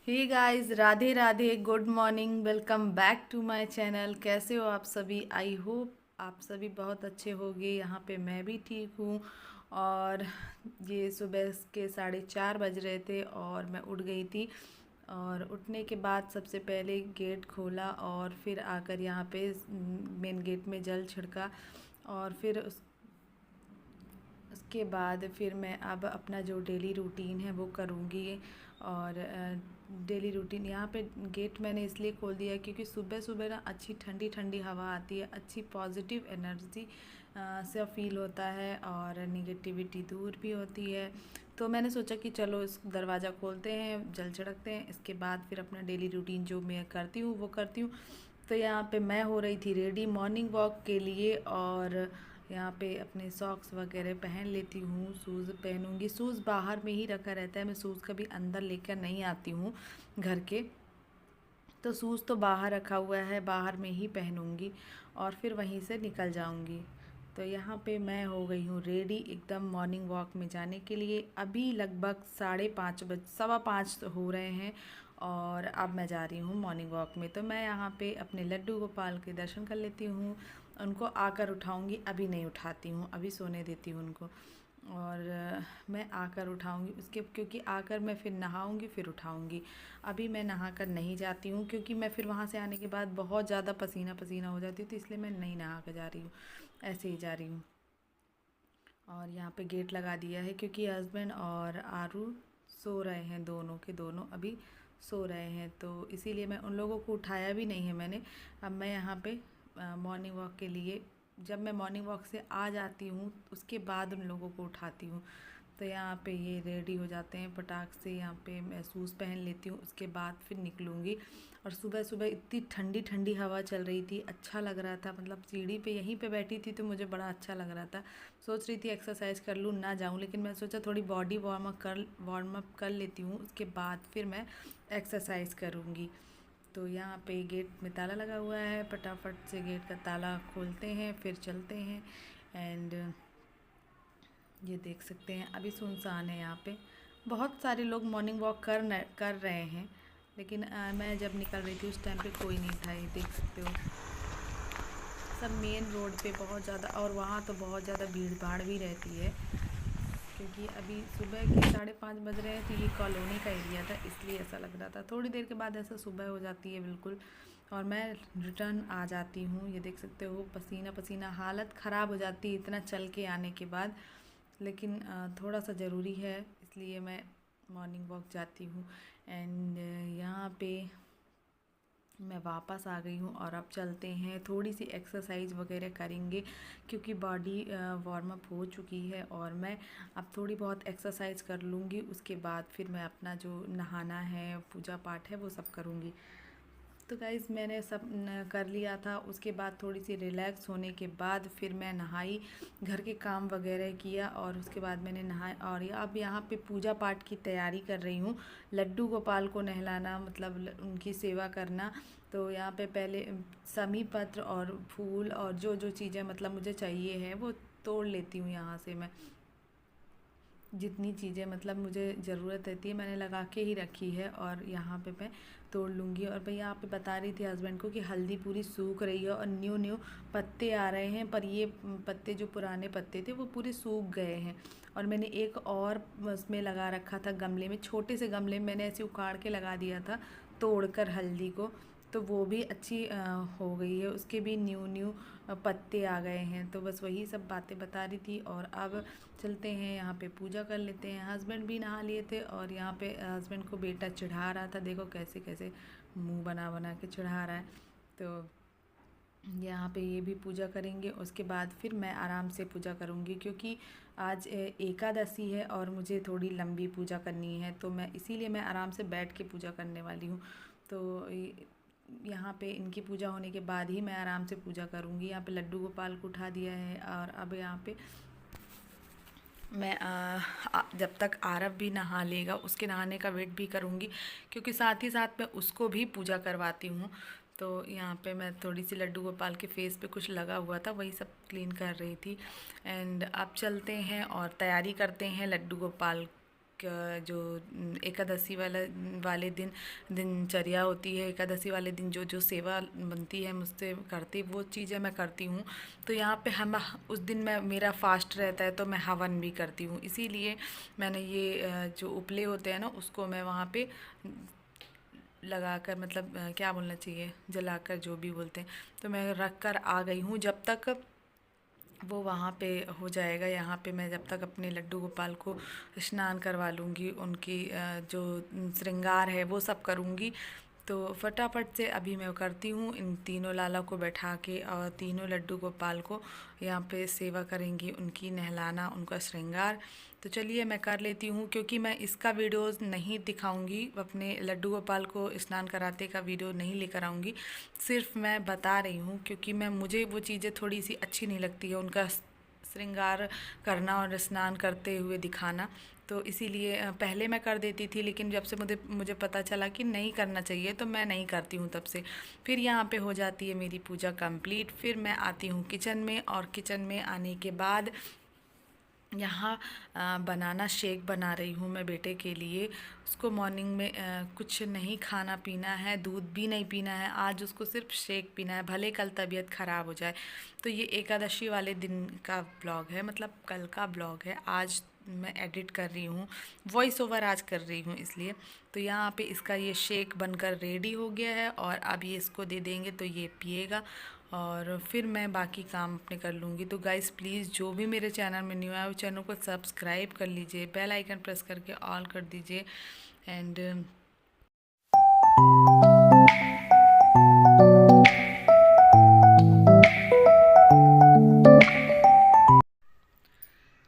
Hey guys, Radhe Radhe, good morning, welcome back to my channel. कैसे हो आप सभी? आई होप आप सभी बहुत अच्छे होंगे। यहाँ पे मैं भी ठीक हूँ। और ये सुबह के 4:30 बज रहे थे और मैं उठ गई थी। और उठने के बाद सबसे पहले गेट खोला और फिर आकर यहाँ पे मेन गेट में जल छिड़का। और फिर उसके बाद फिर मैं अब अपना जो डेली रूटीन है वो करूँगी। और डेली रूटीन यहाँ पे गेट मैंने इसलिए खोल दिया है क्योंकि सुबह सुबह ना अच्छी ठंडी ठंडी हवा आती है, अच्छी पॉजिटिव एनर्जी से फील होता है और निगेटिविटी दूर भी होती है। तो मैंने सोचा कि चलो इस दरवाज़ा खोलते हैं, जल छिड़कते हैं, इसके बाद फिर अपना डेली रूटीन जो मैं करती हूँ वो करती हूँ। तो यहाँ पे मैं हो रही थी रेडी मॉर्निंग वॉक के लिए। और यहाँ पे अपने सॉक्स वगैरह पहन लेती हूँ, शूज़ पहनूँगी। शूज़ बाहर में ही रखा रहता है, मैं शूज़ कभी अंदर लेकर नहीं आती हूँ घर के। तो शूज़ तो बाहर रखा हुआ है, बाहर में ही पहनूँगी और फिर वहीं से निकल जाऊँगी। तो यहाँ पे मैं हो गई हूँ रेडी एकदम मॉर्निंग वॉक में जाने के लिए। अभी लगभग 5:30 5:15 हो रहे हैं और अब मैं जा रही हूँ मॉर्निंग वॉक में। तो मैं यहाँ पे अपने लड्डू गोपाल के दर्शन कर लेती हूँ, उनको आकर उठाऊँगी। अभी नहीं उठाती हूँ, अभी सोने देती हूँ उनको। और मैं आकर उठाऊँगी उसके, क्योंकि आकर मैं फिर नहाऊँगी फिर उठाऊँगी। अभी मैं नहा कर नहीं जाती हूँ क्योंकि मैं फिर वहाँ से आने के बाद बहुत ज़्यादा पसीना पसीना हो जाती हूँ, तो इसलिए मैं नहीं नहा कर जा रही हूँ, ऐसे ही जा रही हूँ। और यहाँ पे गेट लगा दिया है क्योंकि हस्बैंड और आरू सो रहे हैं, दोनों के दोनों अभी सो रहे हैं, तो इसीलिए मैं उन लोगों को उठाया भी नहीं है मैंने। अब मैं यहाँ पे मॉर्निंग वॉक के लिए, जब मैं मॉर्निंग वॉक से आ जाती हूँ उसके बाद उन लोगों को उठाती हूँ। तो यहाँ पे ये रेडी हो जाते हैं फटाक से, यहाँ पे मैं शूज़ पहन लेती हूँ, उसके बाद फिर निकलूँगी। और सुबह सुबह इतनी ठंडी ठंडी हवा चल रही थी, अच्छा लग रहा था। मतलब सीढ़ी पे यहीं पे बैठी थी तो मुझे बड़ा अच्छा लग रहा था। सोच रही थी एक्सरसाइज कर लूँ ना जाऊँ, लेकिन मैं सोचा थोड़ी बॉडी वार्म अप कर लेती हूँ, उसके बाद फिर मैं एक्सरसाइज करूँगी। तो यहाँ पे गेट में ताला लगा हुआ है, फटाफट से गेट का ताला खोलते हैं फिर चलते हैं। एंड ये देख सकते हैं अभी सुनसान है यहाँ पे। बहुत सारे लोग मॉर्निंग वॉक कर रहे हैं, लेकिन मैं जब निकल रही थी उस टाइम पे कोई नहीं था, ये देख सकते हो। सब मेन रोड पे बहुत ज़्यादा, और वहाँ तो बहुत ज़्यादा भीड़ भाड़ भी रहती है क्योंकि अभी सुबह के 5:30 बज रहे हैं, तो ये कॉलोनी का एरिया था इसलिए ऐसा लग रहा था। थोड़ी देर के बाद ऐसा सुबह हो जाती है बिल्कुल और मैं रिटर्न आ जाती हूँ। ये देख सकते हो पसीना पसीना, हालत ख़राब हो जाती है इतना चल के आने के बाद, लेकिन थोड़ा सा ज़रूरी है इसलिए मैं मॉर्निंग वॉक जाती हूँ। एंड यहाँ पे मैं वापस आ गई हूँ और अब चलते हैं थोड़ी सी एक्सरसाइज वगैरह करेंगे क्योंकि बॉडी वार्म अप हो चुकी है। और मैं अब थोड़ी बहुत एक्सरसाइज कर लूँगी, उसके बाद फिर मैं अपना जो नहाना है, पूजा पाठ है, वो सब करूँगी। तो गाइज़ मैंने सब कर लिया था, उसके बाद थोड़ी सी रिलैक्स होने के बाद फिर मैं नहाई, घर के काम वगैरह किया और उसके बाद मैंने नहाया। और अब यहाँ पे पूजा पाठ की तैयारी कर रही हूँ, लड्डू गोपाल को नहलाना, मतलब उनकी सेवा करना। तो यहाँ पे पहले समी पत्र और फूल और जो जो चीज़ें मतलब मुझे चाहिए है वो तोड़ लेती हूँ यहाँ से मैं। जितनी चीज़ें मतलब मुझे ज़रूरत रहती है मैंने लगा के ही रखी है और यहाँ पे मैं तोड़ लूँगी। और भाई यहाँ पे बता रही थी हस्बैंड को कि हल्दी पूरी सूख रही है और न्यू न्यू पत्ते आ रहे हैं, पर ये पत्ते जो पुराने पत्ते थे वो पूरे सूख गए हैं। और मैंने एक और उसमें लगा रखा था गमले में, छोटे से गमले में मैंने ऐसे उखाड़ के लगा दिया था तोड़ कर हल्दी को, तो वो भी अच्छी हो गई है, उसके भी न्यू न्यू पत्ते आ गए हैं। तो बस वही सब बातें बता रही थी। और अब चलते हैं यहाँ पे पूजा कर लेते हैं। हस्बैंड भी नहा लिए थे और यहाँ पे हस्बैंड को बेटा चिढ़ा रहा था, देखो कैसे कैसे मुंह बना बना के चिढ़ा रहा है। तो यहाँ पे ये भी पूजा करेंगे, उसके बाद फिर मैं आराम से पूजा करूँगी क्योंकि आज एकादशी है और मुझे थोड़ी लंबी पूजा करनी है, तो मैं इसीलिए मैं आराम से बैठ के पूजा करने वाली हूँ। तो यहाँ पे इनकी पूजा होने के बाद ही मैं आराम से पूजा करूँगी। यहाँ पे लड्डू गोपाल को उठा दिया है और अब यहाँ पे मैं जब तक आरव भी नहा लेगा उसके नहाने का वेट भी करूँगी क्योंकि साथ ही साथ मैं उसको भी पूजा करवाती हूँ। तो यहाँ पे मैं थोड़ी सी लड्डू गोपाल के फेस पे कुछ लगा हुआ था वही सब क्लीन कर रही थी। एंड अब चलते हैं और तैयारी करते हैं लड्डू गोपाल जो एकादशी वाले दिन दिनचर्या होती है, एकादशी वाले दिन जो जो सेवा बनती है मुझसे करती, वो चीज़ें मैं करती हूँ। तो यहाँ पे हम उस दिन मैं मेरा फास्ट रहता है तो मैं हवन भी करती हूँ, इसीलिए मैंने ये जो उपले होते हैं ना उसको मैं वहाँ पे लगाकर, मतलब क्या बोलना चाहिए, जलाकर, जो भी बोलते हैं, तो मैं रख कर आ गई हूँ। जब तक वो वहाँ पे हो जाएगा, यहाँ पे मैं जब तक अपने लड्डू गोपाल को स्नान करवा लूँगी, उनकी जो श्रृंगार है वो सब करूँगी। तो फटाफट से अभी मैं करती हूँ, इन तीनों लाला को बैठा के और तीनों लड्डू गोपाल को यहाँ पे सेवा करेंगी, उनकी नहलाना, उनका श्रृंगार। तो चलिए मैं कर लेती हूँ, क्योंकि मैं इसका वीडियोस नहीं दिखाऊंगी, अपने लड्डू गोपाल को स्नान कराते का वीडियो नहीं लेकर आऊँगी, सिर्फ मैं बता रही हूँ, क्योंकि मुझे वो चीज़ें थोड़ी सी अच्छी नहीं लगती है, उनका श्रृंगार करना और स्नान करते हुए दिखाना। तो इसीलिए पहले मैं कर देती थी, लेकिन जब से मुझे पता चला कि नहीं करना चाहिए तो मैं नहीं करती हूँ तब से। फिर यहाँ पे हो जाती है मेरी पूजा कंप्लीट। फिर मैं आती हूँ किचन में, और किचन में आने के बाद यहाँ बनाना शेक बना रही हूँ मैं बेटे के लिए। उसको मॉर्निंग में कुछ नहीं खाना पीना है, दूध भी नहीं पीना है, आज उसको सिर्फ शेक पीना है, भले कल तबीयत ख़राब हो जाए। तो ये एकादशी वाले दिन का ब्लॉग है, मतलब कल का ब्लॉग है, आज मैं एडिट कर रही हूँ, वॉइस ओवर आज कर रही हूँ इसलिए। तो यहाँ पे इसका ये शेक बनकर रेडी हो गया है, और अब ये इसको दे देंगे तो ये पिएगा, और फिर मैं बाकी काम अपने कर लूँगी। तो गाइस प्लीज़, जो भी मेरे चैनल में न्यू आया वो चैनल को सब्सक्राइब कर लीजिए, बेल आइकन प्रेस करके ऑल कर दीजिए। एंड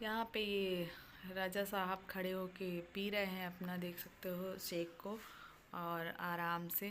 यहाँ पे ये राजा साहब खड़े होके पी रहे हैं अपना, देख सकते हो, शेक को, और आराम से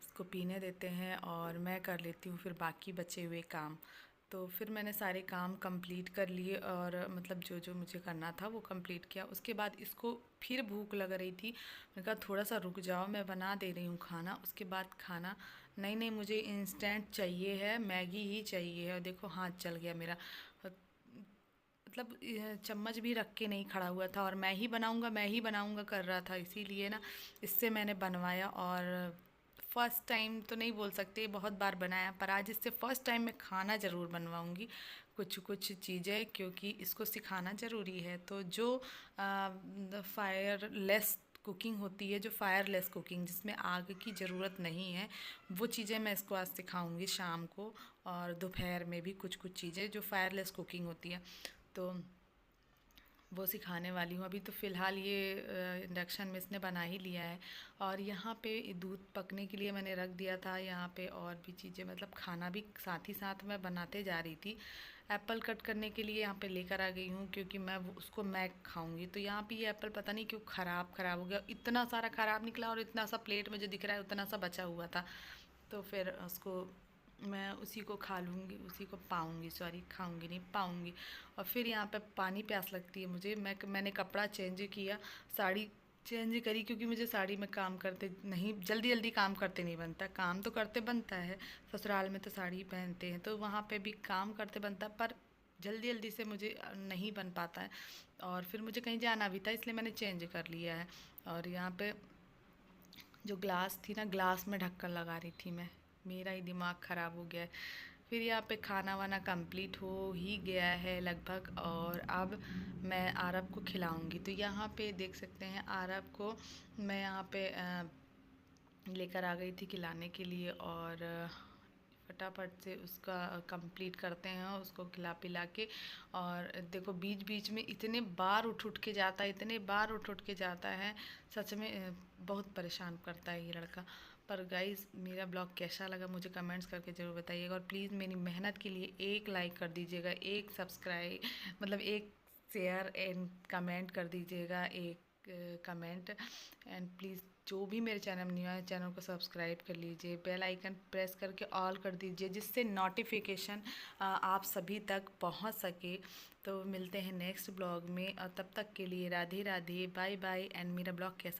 इसको पीने देते हैं, और मैं कर लेती हूँ फिर बाकी बचे हुए काम। तो फिर मैंने सारे काम कंप्लीट कर लिए, और मतलब जो जो मुझे करना था वो कंप्लीट किया। उसके बाद इसको फिर भूख लग रही थी, मैंने कहा थोड़ा सा रुक जाओ, मैं बना दे रही हूँ खाना। उसके बाद खाना, नहीं नहीं मुझे इंस्टेंट चाहिए है, मैगी ही चाहिए है। और देखो हाथ चल गया मेरा, मतलब चम्मच भी रख के नहीं खड़ा हुआ था, और मैं ही बनाऊंगा कर रहा था, इसीलिए ना इससे मैंने बनवाया। और फ़र्स्ट टाइम तो नहीं बोल सकते, बहुत बार बनाया, पर आज इससे फ़र्स्ट टाइम मैं खाना ज़रूर बनवाऊंगी कुछ कुछ चीज़ें, क्योंकि इसको सिखाना ज़रूरी है। तो जो फायरलेस कुकिंग होती है, जो फायरलेस कुकिंग जिसमें आग की ज़रूरत नहीं है, वो चीज़ें मैं इसको आज सिखाऊंगी शाम को, और दोपहर में भी कुछ कुछ चीज़ें जो फायरलेस कुकिंग होती है, तो वो सिखाने वाली हूँ। अभी तो फ़िलहाल ये इंडक्शन में इसने बना ही लिया है, और यहाँ पे दूध पकने के लिए मैंने रख दिया था। यहाँ पे और भी चीज़ें, मतलब खाना भी साथ ही साथ मैं बनाते जा रही थी। एप्पल कट करने के लिए यहाँ पे लेकर आ गई हूँ, क्योंकि उसको मैं खाऊंगी। तो यहाँ पे ये एप्पल पता नहीं क्यों ख़राब हो गया, इतना सारा ख़राब निकला, और इतना सा प्लेट में जो दिख रहा है उतना सा बचा हुआ था। तो फिर उसको मैं उसी को खा लूँगी, उसी को पाऊँगी, सॉरी खाऊँगी नहीं, पाऊँगी। और फिर यहाँ पे पानी प्यास लगती है मुझे, मैंने कपड़ा चेंज किया, साड़ी चेंज करी, क्योंकि मुझे साड़ी में काम करते नहीं, जल्दी जल्दी काम करते नहीं बनता, काम तो करते बनता है, ससुराल में तो साड़ी पहनते हैं, तो वहाँ पे भी काम करते बनता, पर जल्दी जल्दी से मुझे नहीं बन पाता है। और फिर मुझे कहीं जाना भी था, इसलिए मैंने चेंज कर लिया है। और यहाँ पे जो ग्लास थी ना, ग्लास में ढक्कन लगा रही थी मैं, मेरा ही दिमाग ख़राब हो गया है। फिर यहाँ पे खाना वाना कंप्लीट हो ही गया है लगभग, और अब मैं आरब को खिलाऊंगी। तो यहाँ पे देख सकते हैं आरब को मैं यहाँ पे लेकर आ गई थी खिलाने के लिए, और फटाफट से उसका कंप्लीट करते हैं, उसको खिला पिला के। और देखो बीच बीच में इतने बार उठ के जाता है, इतने बार उठ के जाता है, सच में बहुत परेशान करता है ये लड़का। पर गाइज़, मेरा ब्लॉग कैसा लगा मुझे कमेंट्स करके ज़रूर बताइएगा, और प्लीज़ मेरी मेहनत के लिए एक लाइक कर दीजिएगा, एक सब्सक्राइब, मतलब एक शेयर एंड कमेंट कर दीजिएगा, एक कमेंट। एंड प्लीज़ जो भी मेरे चैनल में न्यू है, चैनल को सब्सक्राइब कर लीजिए, बेल आइकन प्रेस करके ऑल कर दीजिए, जिससे नोटिफिकेशन आप सभी तक पहुंच सके। तो मिलते हैं नेक्स्ट ब्लॉग में, और तब तक के लिए Radhe Radhe, bye bye. And मेरा ब्लॉग कैसा